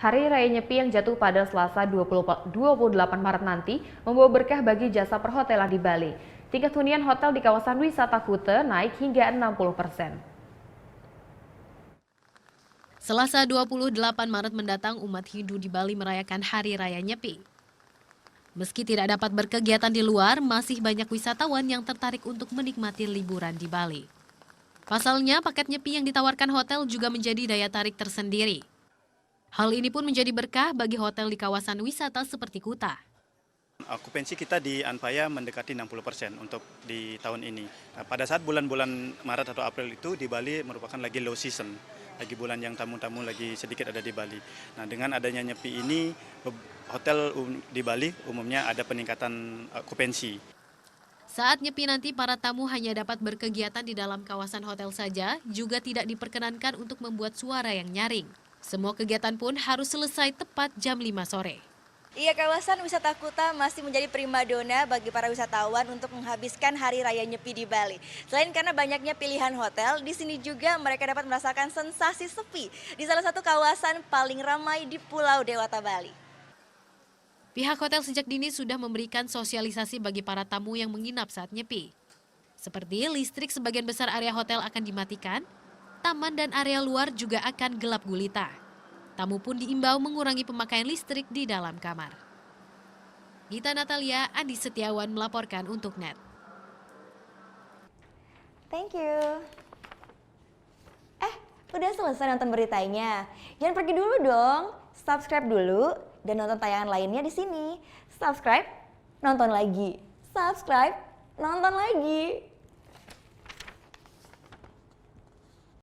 Hari Raya Nyepi yang jatuh pada Selasa 28 Maret nanti membawa berkah bagi jasa perhotelan di Bali. Tingkat hunian hotel di kawasan wisata Kuta naik hingga 60%. Selasa 28 Maret mendatang, umat Hindu di Bali merayakan Hari Raya Nyepi. Meski tidak dapat berkegiatan di luar, masih banyak wisatawan yang tertarik untuk menikmati liburan di Bali. Pasalnya, paket Nyepi yang ditawarkan hotel juga menjadi daya tarik tersendiri. Hal ini pun menjadi berkah bagi hotel di kawasan wisata seperti Kuta. Okupansi kita di Anpaya mendekati 60% untuk di tahun ini. Nah, pada saat bulan-bulan Maret atau April itu di Bali merupakan lagi low season, lagi bulan yang tamu-tamu lagi sedikit ada di Bali. Nah, dengan adanya Nyepi ini, hotel di Bali umumnya ada peningkatan okupansi. Saat Nyepi nanti, para tamu hanya dapat berkegiatan di dalam kawasan hotel saja, juga tidak diperkenankan untuk membuat suara yang nyaring. Semua kegiatan pun harus selesai tepat jam 5 sore. Iya, kawasan wisata Kuta masih menjadi primadona bagi para wisatawan untuk menghabiskan Hari Raya Nyepi di Bali. Selain karena banyaknya pilihan hotel, di sini juga mereka dapat merasakan sensasi sepi di salah satu kawasan paling ramai di Pulau Dewata, Bali. Pihak hotel sejak dini sudah memberikan sosialisasi bagi para tamu yang menginap saat Nyepi. Seperti listrik sebagian besar area hotel akan dimatikan, taman dan area luar juga akan gelap gulita. Tamu pun diimbau mengurangi pemakaian listrik di dalam kamar. Gita Natalia, Andi Setiawan melaporkan untuk NET. Thank you. Udah selesai nonton beritanya? Jangan pergi dulu dong. Subscribe dulu dan nonton tayangan lainnya di sini. Subscribe, nonton lagi. Subscribe, nonton lagi.